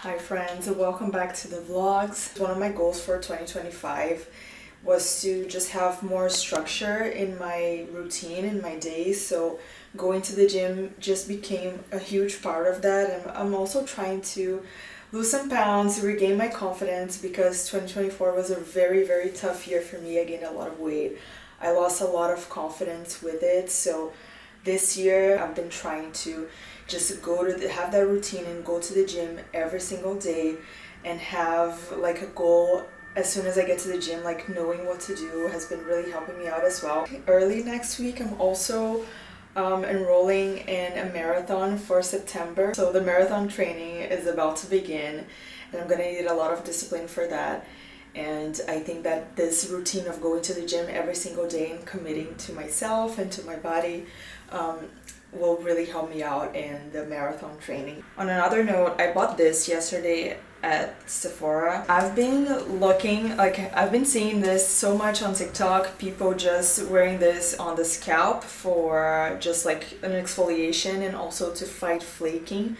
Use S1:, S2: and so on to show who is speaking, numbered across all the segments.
S1: Hi friends, welcome back to the vlogs. One of my goals for 2025 was to just have more structure in my routine, in my days. So going to the gym just became a huge part of that. And I'm also trying to lose some pounds, regain my confidence, because 2024 was a very tough year for me. I gained a lot of weight. I lost a lot of confidence with it. So this year I've been trying to just have that routine and go to the gym every single day and have like a goal as soon as I get to the gym, like knowing what to do has been really helping me out as well. Early next week I'm also enrolling in a marathon for September. So the marathon training is about to begin and I'm gonna need a lot of discipline for that. And I think that this routine of going to the gym every single day and committing to myself and to my body will really help me out in the marathon training. On another note, I bought this yesterday at Sephora. I've been seeing this so much on TikTok, people just wearing this on the scalp for just like an exfoliation and also to fight flaking.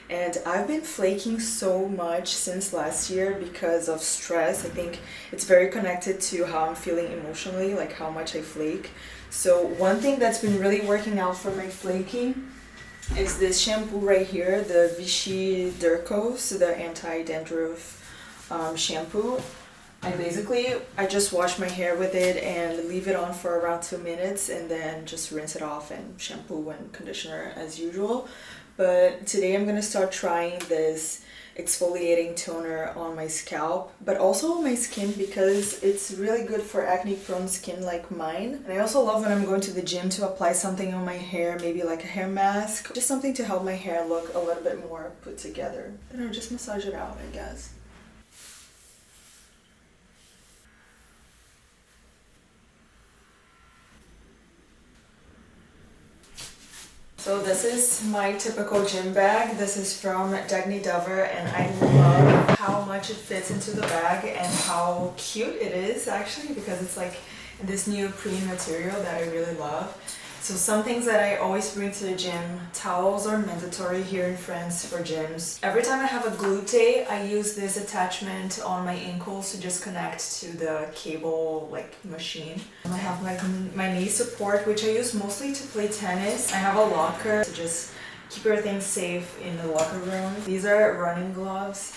S1: And I've been flaking so much since last year because of stress. I think it's very connected to how I'm feeling emotionally, like how much I flake. So one thing that's been really working out for my flaking is this shampoo right here, the Vichy Durcos, the anti-dandruff shampoo. I just wash my hair with it and leave it on for around 2 minutes and then just rinse it off and shampoo and conditioner as usual. But today I'm gonna start trying this exfoliating toner on my scalp, but also on my skin because it's really good for acne prone skin like mine. And I also love when I'm going to the gym to apply something on my hair, maybe like a hair mask, just something to help my hair look a little bit more put together. I don't know, just massage it out, I guess. So this is my typical gym bag. This is from Dagny Dover and I love how much it fits into the bag and how cute it is actually, because it's like this neoprene material that I really love. So some things that I always bring to the gym: towels are mandatory here in France for gyms. Every time I have a glute day, I use this attachment on my ankles to just connect to the cable like machine. I have like my knee support, which I use mostly to play tennis. I have a locker to just keep everything safe in the locker room. These are running gloves,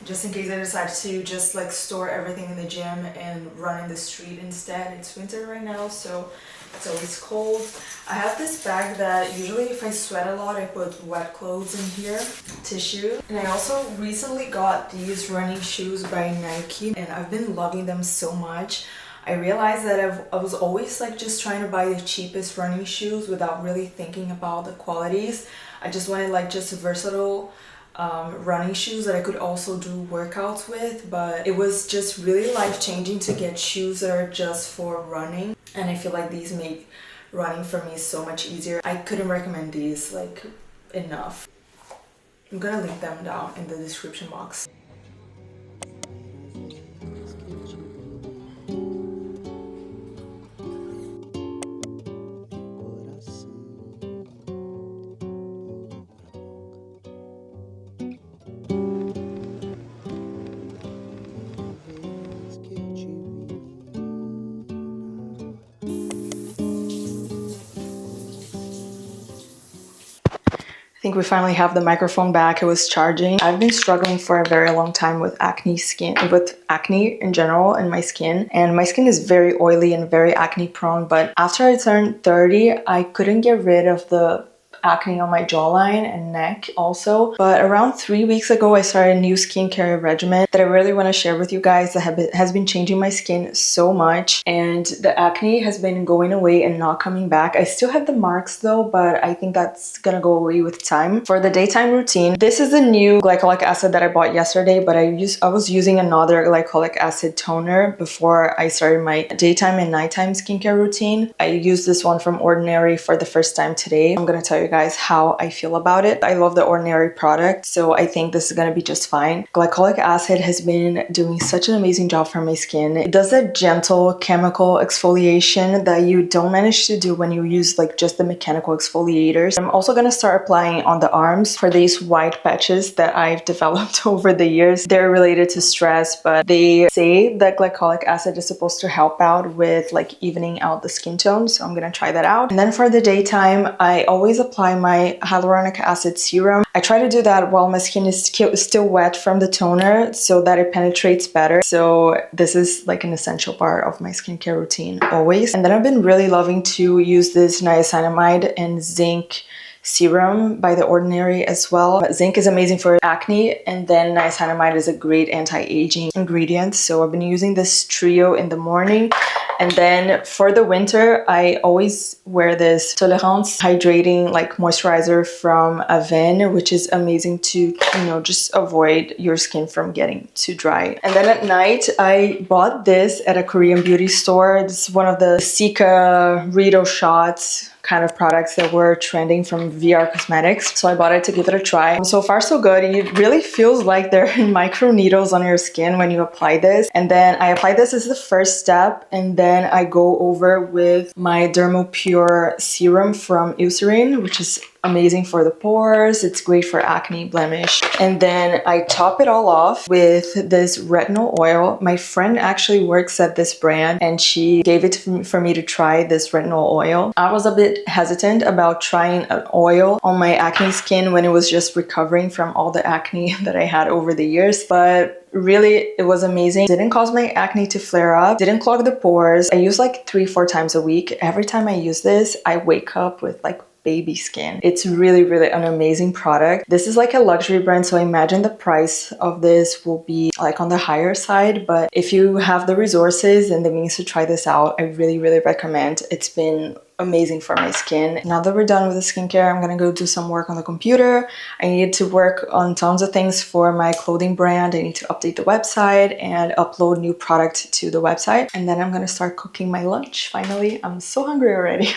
S1: just in case I decide to just like store everything in the gym and run in the street instead. It's winter right now, so it's always cold. I have this bag that usually if I sweat a lot, I put wet clothes in here, tissue. And I also recently got these running shoes by Nike and I've been loving them so much. I realized that I was always like just trying to buy the cheapest running shoes without really thinking about the qualities. I just wanted like just versatile running shoes that I could also do workouts with, but it was just really life-changing to get shoes that are just for running, and I feel like these make running for me so much easier. I couldn't recommend these like enough. I'm gonna link them down in the description box. I think we finally have the microphone back. It was charging. I've been struggling for a very long time with acne in general in my skin. And my skin is very oily and very acne prone. But after I turned 30, I couldn't get rid of the acne on my jawline and neck also. But around 3 weeks ago, I started a new skincare regimen that I really want to share with you guys that has been changing my skin so much. And the acne has been going away and not coming back. I still have the marks though, but I think that's gonna go away with time. For the daytime routine, this is the new glycolic acid that I bought yesterday, but I was using another glycolic acid toner before I started my daytime and nighttime skincare routine. I used this one from Ordinary for the first time today. I'm gonna tell you you guys how I feel about it. I love the Ordinary product, so I think this is gonna be just fine. Glycolic acid has been doing such an amazing job for my skin. It does a gentle chemical exfoliation that you don't manage to do when you use like just the mechanical exfoliators. I'm also gonna start applying on the arms for these white patches that I've developed over the years. They're related to stress, but they say that glycolic acid is supposed to help out with like evening out the skin tone, so I'm gonna try that out. And then for the daytime, I always apply my hyaluronic acid serum. I try to do that while my skin is still wet from the toner so that it penetrates better. So this is like an essential part of my skincare routine always. And then I've been really loving to use this niacinamide and zinc serum by The Ordinary as well. Zinc is amazing for acne, and then niacinamide is a great anti-aging ingredient. So I've been using this trio in the morning. And then for the winter, I always wear this Tolerance hydrating like moisturizer from Avène, which is amazing to, you know, just avoid your skin from getting too dry. And then at night, I bought this at a Korean beauty store. This is one of the Sika Rido shots kind of products that were trending from VR Cosmetics. So I bought it to give it a try. So far so good. It really feels like there are micro needles on your skin when you apply this. And then I apply this as the first step, and then I go over with my Dermopure serum from Eucerin, which is amazing for the pores. It's great for acne, blemish. And then I top it all off with this retinol oil. My friend actually works at this brand and she gave it for me to try this retinol oil. I was a bit hesitant about trying an oil on my acne skin when it was just recovering from all the acne that I had over the years, but really it was amazing. Didn't cause my acne to flare up, didn't clog the pores. I use like 3-4 times a week. Every time I use this, I wake up with like baby skin. It's really an amazing product. This is like a luxury brand, so I imagine the price of this will be like on the higher side, but if you have the resources and the means to try this out, I really recommend. It's been amazing for my skin. Now that we're done with the skincare, I'm gonna go do some work on the computer. I need to work on tons of things for my clothing brand. I need to update the website and upload new product to the website, and then I'm gonna start cooking my lunch. Finally, I'm so hungry already.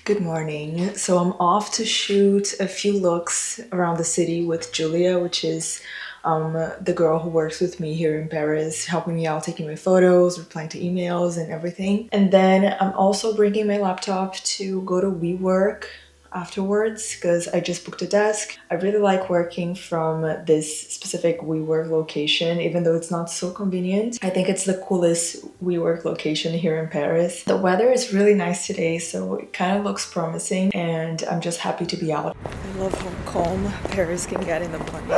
S1: Good morning. So I'm off to shoot a few looks around the city with Julia, which is the girl who works with me here in Paris, helping me out, taking my photos, replying to emails and everything. And then I'm also bringing my laptop to go to WeWork afterwards because I just booked a desk. I really like working from this specific WeWork location, even though it's not so convenient. I think it's the coolest WeWork location here in Paris. The weather is really nice today, so it kind of looks promising, and I'm just happy to be out. I love how calm Paris can get in the morning.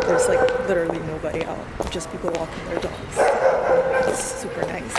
S1: There's like literally nobody out, just people walking their dogs. It's super nice.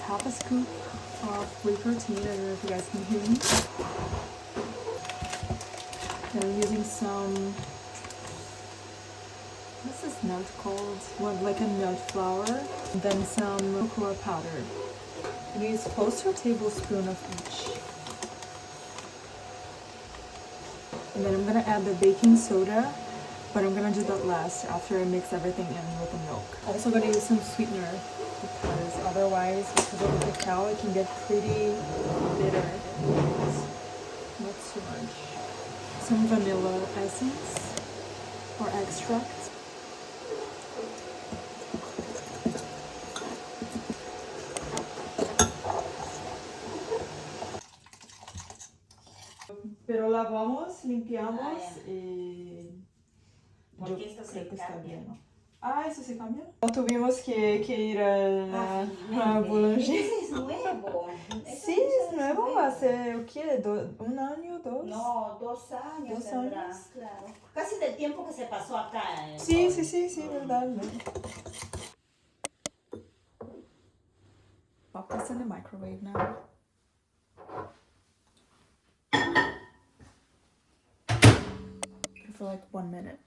S1: half a scoop of whey protein. I don't know if you guys can hear me. And I'm using some, what's this nut called? Well, like a nut flour. And then some cocoa powder. I use close to a tablespoon of each. And then I'm gonna add the baking soda, but I'm gonna do that last after I mix everything in with the milk. Also gonna use some sweetener because otherwise, because of the cacao, it can get pretty bitter. Not too much. Some vanilla essence or extract. Pero lavamos, limpiamos y
S2: Porque esto se cambia, ¿no?
S1: Ah, ¿eso se cambia? Tuvimos que ir a boulangerie.
S2: Ese es nuevo.
S1: Sí, es nuevo. ¿Hace qué? ¿Un año, dos?
S2: No, 2 años.
S1: 2 años.
S2: Claro. Casi del tiempo que se pasó acá.
S1: Sí, verdad. Pop this in the microwave now. For like 1 minute.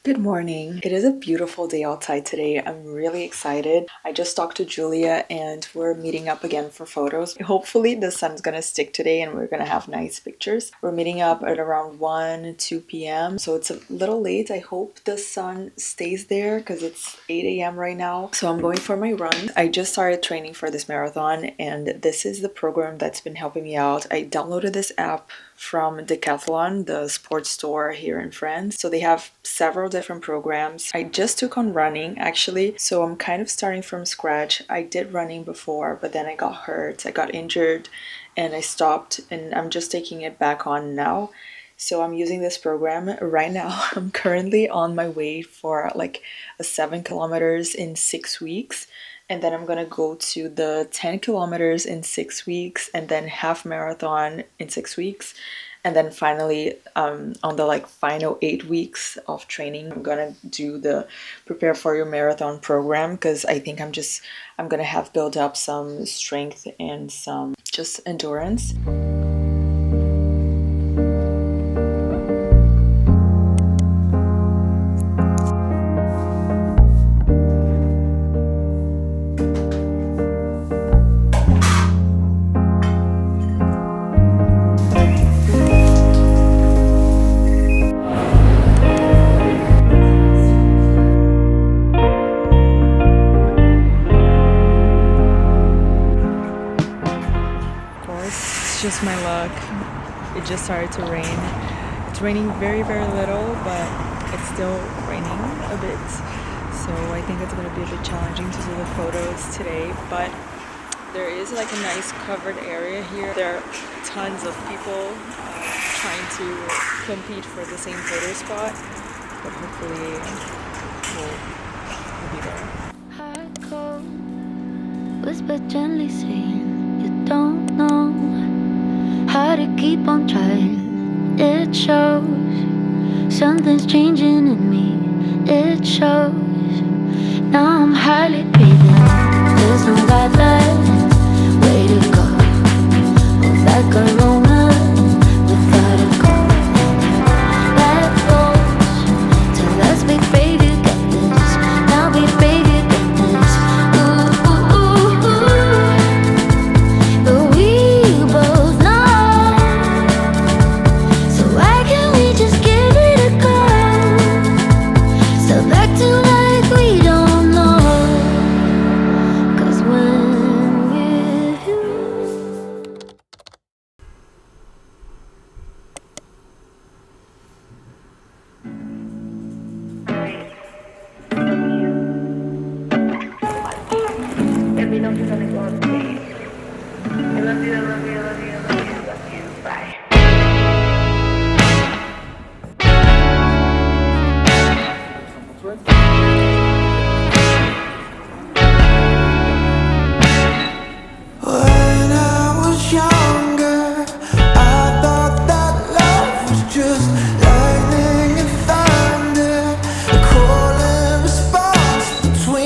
S1: Good morning. It is a beautiful day outside today. I'm really excited. I just talked to Julia and we're meeting up again for photos. Hopefully the sun's gonna stick today and we're gonna have nice pictures. We're meeting up at around 2 p.m. So it's a little late. I hope the sun stays there because it's 8 a.m. right now. So I'm going for my run. I just started training for this marathon and this is the program that's been helping me out. I downloaded this app from Decathlon, the sports store here in France. So they have several different programs. I just took on running actually, so I'm kind of starting from scratch. I did running before, but then I got hurt, I got injured and I stopped and I'm just taking it back on now. So I'm using this program right now. I'm currently on my way for like a 7 kilometers in 6 weeks. And then I'm gonna go to the 10 kilometers in 6 weeks and then half marathon in 6 weeks. And then finally, on the like final 8 weeks of training, I'm gonna do the prepare for your marathon program because I think I'm gonna have built up some strength and some just endurance. Just my luck. It just started to rain. It's raining very, very little, but it's still raining a bit. So I think it's going to be a bit challenging to do the photos today, but there is like a nice covered area here. There are tons of people trying to compete for the same photo spot, but hopefully we'll be there.
S3: I go, whisper gently saying you don't know how to keep on trying. It shows something's changing in me. It shows now I'm hardly breathing. There's no guideline, way to go. Move like a Roman without a goal. That goes till us we pray to get this. Now we pray to get this. Ooh, ooh, ooh, ooh. But we both know. So why can't we just give it a go? Stop acting like we don't know. 'Cause when we're you.
S4: Baby, don't you let me go on stage. I love you, I love you, I love you, I love you, I love you. Bye.
S5: When I was younger, I thought that love was just lightning and thunder, a call and response between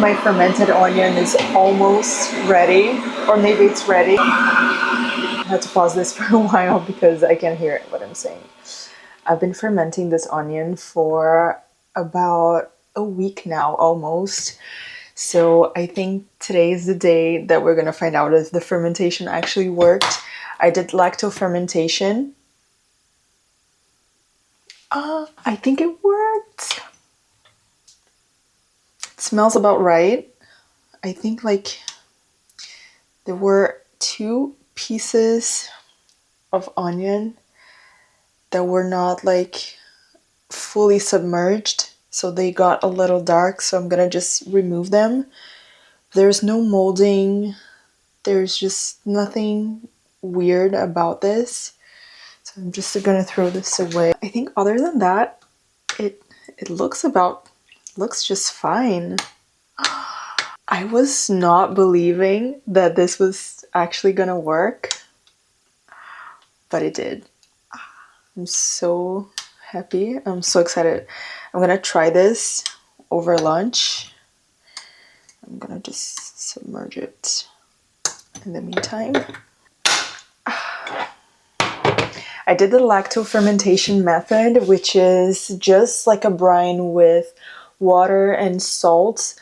S1: My fermented onion is almost ready, or maybe it's ready. I had to pause this for a while because I can't hear what I'm saying. I've been fermenting this onion for about a week now, almost. So I think today is the day that we're gonna find out if the fermentation actually worked. I did lacto fermentation. I think it worked. It smells about right. I think like there were 2 pieces of onion that were not like fully submerged, so they got a little dark, so I'm gonna just remove them. There's no molding, there's just nothing weird about this, so I'm just gonna throw this away. I think other than that, it looks just fine. I was not believing that this was actually gonna work, but it did. I'm so happy. I'm so excited. I'm gonna try this over lunch. I'm gonna just submerge it in the meantime. I did the lacto fermentation method, which is just like a brine with water and salt.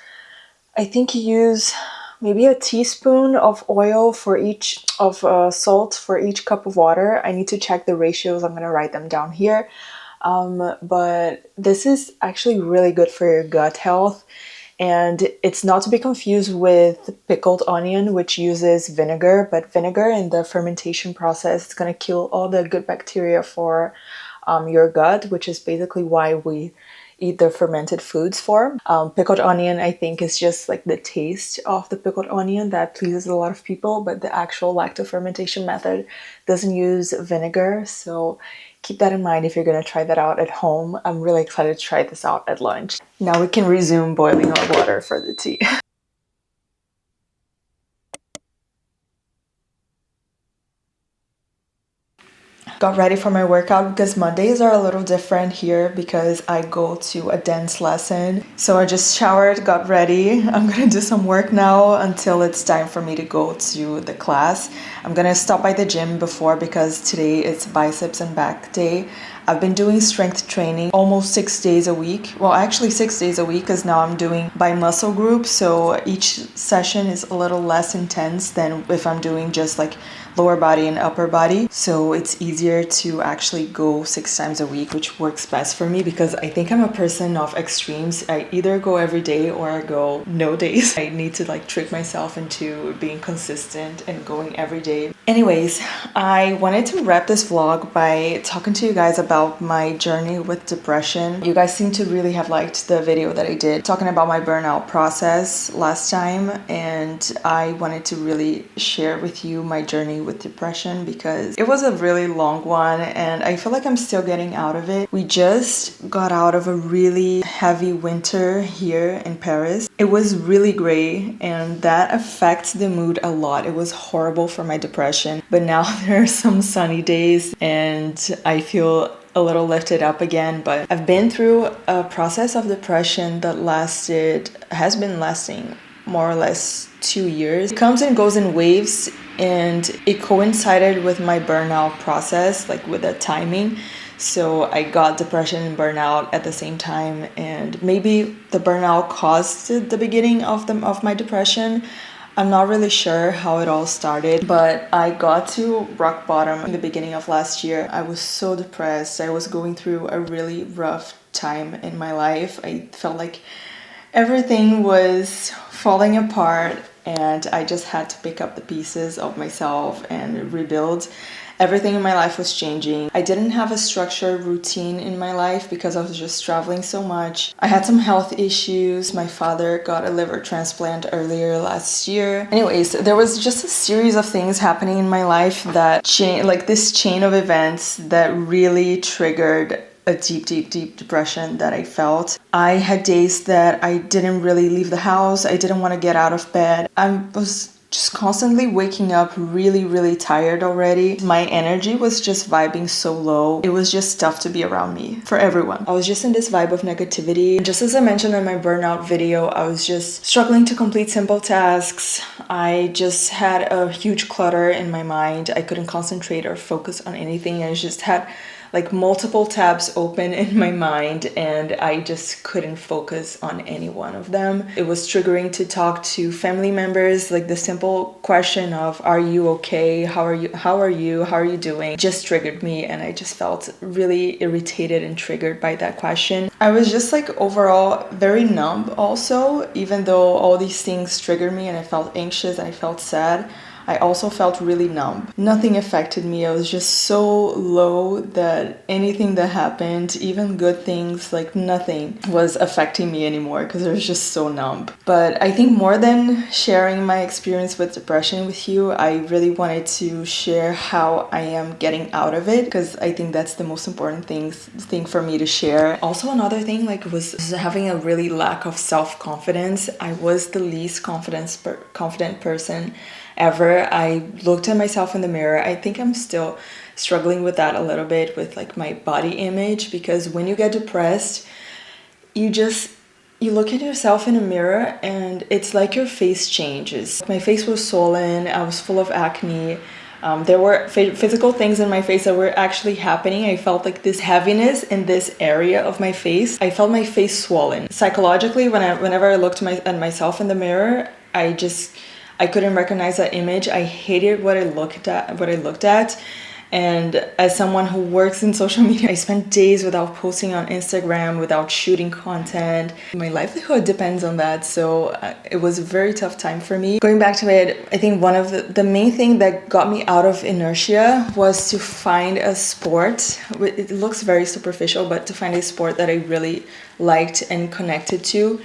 S1: I think you use maybe a teaspoon of oil for each of salt for each cup of water. I need to check the ratios. I'm gonna write them down here. But this is actually really good for your gut health. And it's not to be confused with pickled onion, which uses vinegar, but vinegar in the fermentation process is going to kill all the good bacteria for your gut, which is basically why we eat the fermented foods for. Pickled onion, I think, is just like the taste of the pickled onion that pleases a lot of people, but the actual lacto fermentation method doesn't use vinegar. So keep that in mind if you're going to try that out at home. I'm really excited to try this out at lunch. Now we can resume boiling hot water for the tea. Got ready for my workout because Mondays are a little different here because I go to a dance lesson. So I just showered, got ready. I'm gonna do some work now until it's time for me to go to the class. I'm gonna stop by the gym before because today it's biceps and back day. I've been doing strength training almost 6 days a week. Well, actually 6 days a week because now I'm doing by muscle group. So each session is a little less intense than if I'm doing just like lower body and upper body. So it's easier to actually go 6 times a week, which works best for me because I think I'm a person of extremes. I either go every day or I go no days. I need to like trick myself into being consistent and going every day. Anyways, I wanted to wrap this vlog by talking to you guys about my journey with depression. You guys seem to really have liked the video that I did talking about my burnout process last time, and I wanted to really share with you my journey with depression because it was a really long one and I feel like I'm still getting out of it. We just got out of a really heavy winter here in Paris. It was really gray and that affects the mood a lot. It was horrible for my depression, but now there are some sunny days and I feel a little lifted up again. But I've been through a process of depression that has been lasting more or less 2 years. It comes and goes in waves and it coincided with my burnout process, like with the timing. So I got depression and burnout at the same time, and maybe the burnout caused the beginning of my depression. I'm not really sure how it all started, but I got to rock bottom in the beginning of last year. I was so depressed. I was going through a really rough time in my life. I felt like everything was falling apart and I just had to pick up the pieces of myself and rebuild. Everything in my life was changing. I didn't have a structured routine in my life because I was just traveling so much. I had some health issues. My father got a liver transplant earlier last year. Anyways, there was just a series of things happening in my life that this chain of events that really triggered a deep depression that I felt. I had days that I didn't really leave the house. I didn't want to get out of bed. I was just constantly waking up really, really tired already. My energy was just vibing so low. It was just tough to be around me for everyone. I was just in this vibe of negativity. Just as I mentioned in my burnout video, I was just struggling to complete simple tasks. I just had a huge clutter in my mind. I couldn't concentrate or focus on anything. I just had like multiple tabs open in my mind and I just couldn't focus on any one of them. It was triggering to talk to family members, like the simple question of, are you okay? How are you? How are you doing? Just triggered me and I just felt really irritated and triggered by that question. I was just like overall very numb also, even though all these things triggered me and I felt anxious and I felt sad. I also felt really numb. Nothing affected me. I was just so low that anything that happened, even good things, like nothing was affecting me anymore because I was just so numb. But I think more than sharing my experience with depression with you, I really wanted to share how I am getting out of it because I think that's the most important thing for me to share. Also another thing was having a really lack of self-confidence. I was the least confident person ever. I looked at myself in the mirror. I think I'm still struggling with that a little bit with like my body image because when you get depressed, you look at yourself in a mirror and it's like your face changes. My face was swollen. I was full of acne. There were physical things in my face that were actually happening. I felt like this heaviness in this area of my face. I felt my face swollen. Psychologically, whenever I looked at myself in the mirror, I couldn't recognize that image. I hated what I looked at. And as someone who works in social media, I spent days without posting on Instagram, without shooting content. My livelihood depends on that. So it was a very tough time for me. Going back to it, I think one of the main thing that got me out of inertia was to find a sport. It looks very superficial, but to find a sport that I really liked and connected to.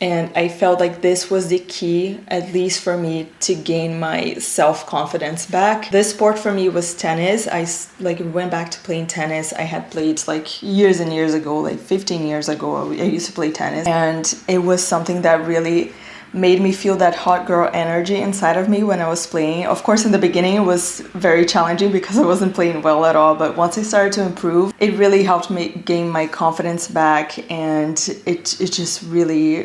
S1: And I felt like this was the key, at least for me, to gain my self-confidence back. This sport for me was tennis. I went back to playing tennis. I had played years and years ago, 15 years ago, I used to play tennis. And it was something that really made me feel that hot girl energy inside of me when I was playing. Of course, in the beginning, it was very challenging because I wasn't playing well at all. But once I started to improve, it really helped me gain my confidence back. And it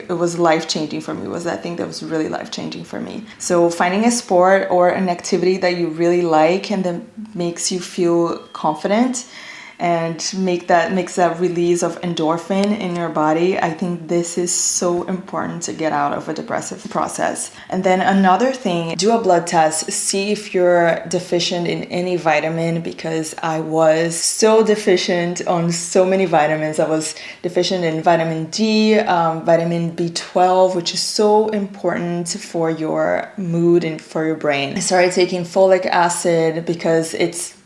S1: was life-changing for me. It was that thing that was really life-changing for me. So finding a sport or an activity that you really like and that makes you feel confident and makes that release of endorphin in your body. I think this is so important to get out of a depressive process. And then another thing, do a blood test, see if you're deficient in any vitamin, because I was so deficient on so many vitamins. I was deficient in vitamin D, vitamin B12, which is so important for your mood and for your brain. I started taking folic acid because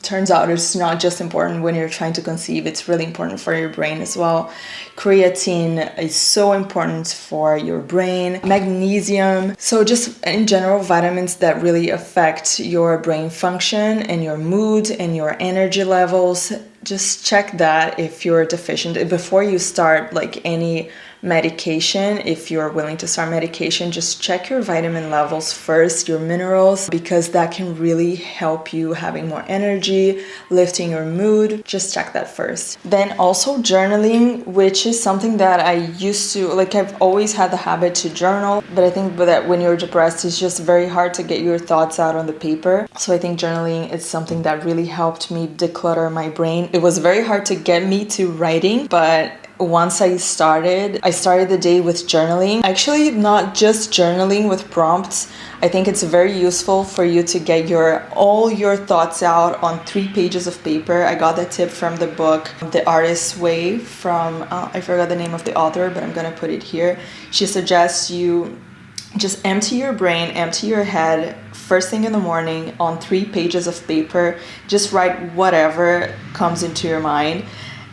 S1: turns out it's not just important when you're trying to conceive, it's really important for your brain as well. Creatine is so important for your brain. Magnesium. So just in general, vitamins that really affect your brain function and your mood and your energy levels. Just check that if you're deficient before you start any medication. If you're willing to start medication, just check your vitamin levels first, your minerals, because that can really help you having more energy, lifting your mood. Just check that first. Then also journaling, which is something that I used to, I've always had the habit to journal, but I think that when you're depressed, it's just very hard to get your thoughts out on the paper. So I think journaling is something that really helped me declutter my brain. It was very hard to get me to writing, but once I started the day with journaling. Actually, not just journaling with prompts. I think it's very useful for you to get all your thoughts out on 3 pages of paper. I got that tip from the book The Artist's Way from, I forgot the name of the author, but I'm gonna put it here. She suggests you just empty your brain, empty your head first thing in the morning on 3 pages of paper. Just write whatever comes into your mind.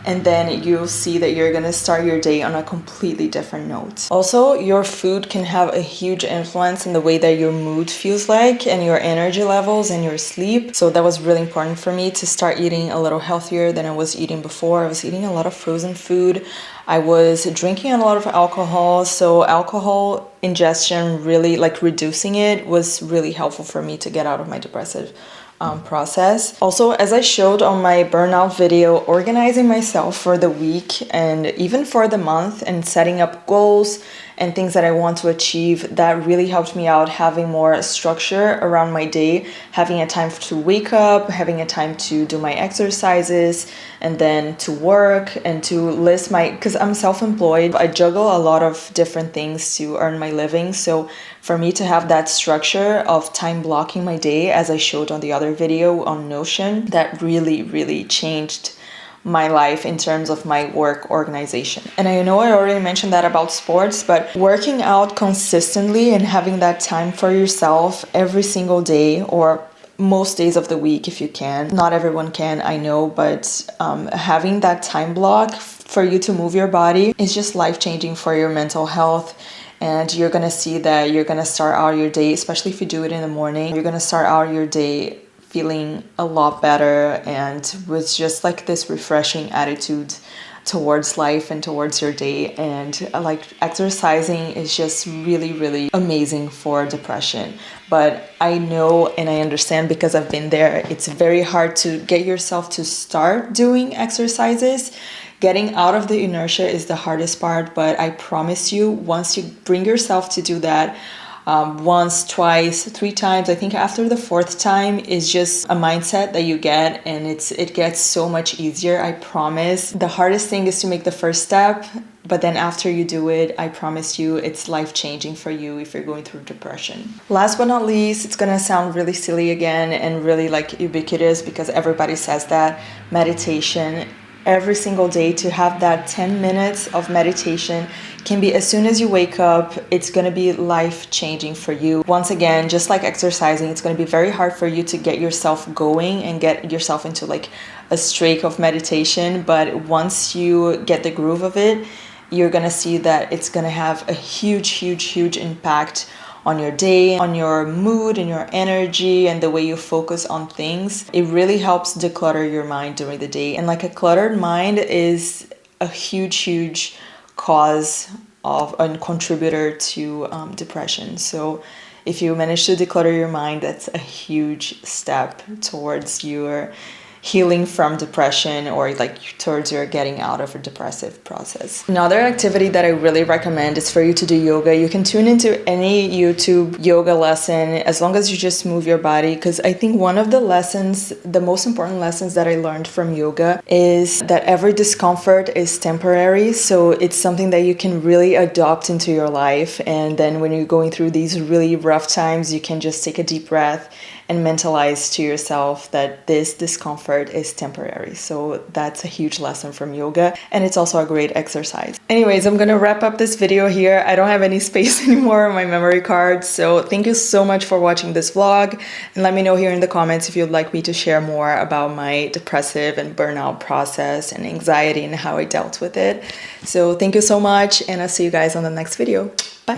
S1: And then you'll see that you're gonna start your day on a completely different note. Also, your food can have a huge influence in the way that your mood feels like and your energy levels and your sleep. So that was really important for me to start eating a little healthier than I was eating before. I was eating a lot of frozen food. I was drinking a lot of alcohol, so alcohol ingestion, really like reducing it, was really helpful for me to get out of my depressive process. Also, as I showed on my burnout video, organizing myself for the week and even for the month and setting up goals and things that I want to achieve, that really helped me out, having more structure around my day, having a time to wake up, having a time to do my exercises, and then to work and to list my, because I'm self-employed, I juggle a lot of different things to earn my living. So for me to have that structure of time blocking my day, as I showed on the other video on Notion, that really changed my life in terms of my work organization. And I know I already mentioned that about sports, but working out consistently and having that time for yourself every single day, or most days of the week if you can. Not everyone can, I know, but having that time block for you to move your body is just life-changing for your mental health. And you're gonna see that you're gonna start out your day, especially if you do it in the morning, you're gonna start out your day feeling a lot better and with just like this refreshing attitude towards life and towards your day. And like exercising is just really amazing for depression. But I know and I understand, because I've been there, it's very hard to get yourself to start doing exercises. Getting out of the inertia is the hardest part, but I promise you, once you bring yourself to do that, once, twice, 3 times, I think after the 4th time is just a mindset that you get, and it gets so much easier, I promise. The hardest thing is to make the first step, but then after you do it, I promise you, it's life-changing for you if you're going through depression. Last but not least, it's gonna sound really silly again and really like ubiquitous, because everybody says that, meditation. Every single day, to have that 10 minutes of meditation can be as soon as you wake up. It's going to be life-changing for you. Once again, just like exercising, it's going to be very hard for you to get yourself going and get yourself into like a streak of meditation. But once you get the groove of it, you're going to see that it's going to have a huge impact on your day, on your mood and your energy and the way you focus on things. It really helps declutter your mind during the day. And like a cluttered mind is a huge cause of and contributor to depression. So if you manage to declutter your mind, that's a huge step towards your healing from depression, or like towards your getting out of a depressive process. Another activity that I really recommend is for you to do yoga. You can tune into any YouTube yoga lesson as long as you just move your body, because I think one of the lessons, the most important lessons that I learned from yoga is that every discomfort is temporary. So it's something that you can really adopt into your life, and then when you're going through these really rough times, you can just take a deep breath and mentalize to yourself that this discomfort is temporary. So that's a huge lesson from yoga, and it's also a great exercise. Anyways, I'm gonna wrap up this video here. I don't have any space anymore on my memory card, so thank you so much for watching this vlog, and let me know here in the comments if you'd like me to share more about my depressive and burnout process and anxiety and how I dealt with it. So thank you so much, and I'll see you guys on the next video. Bye.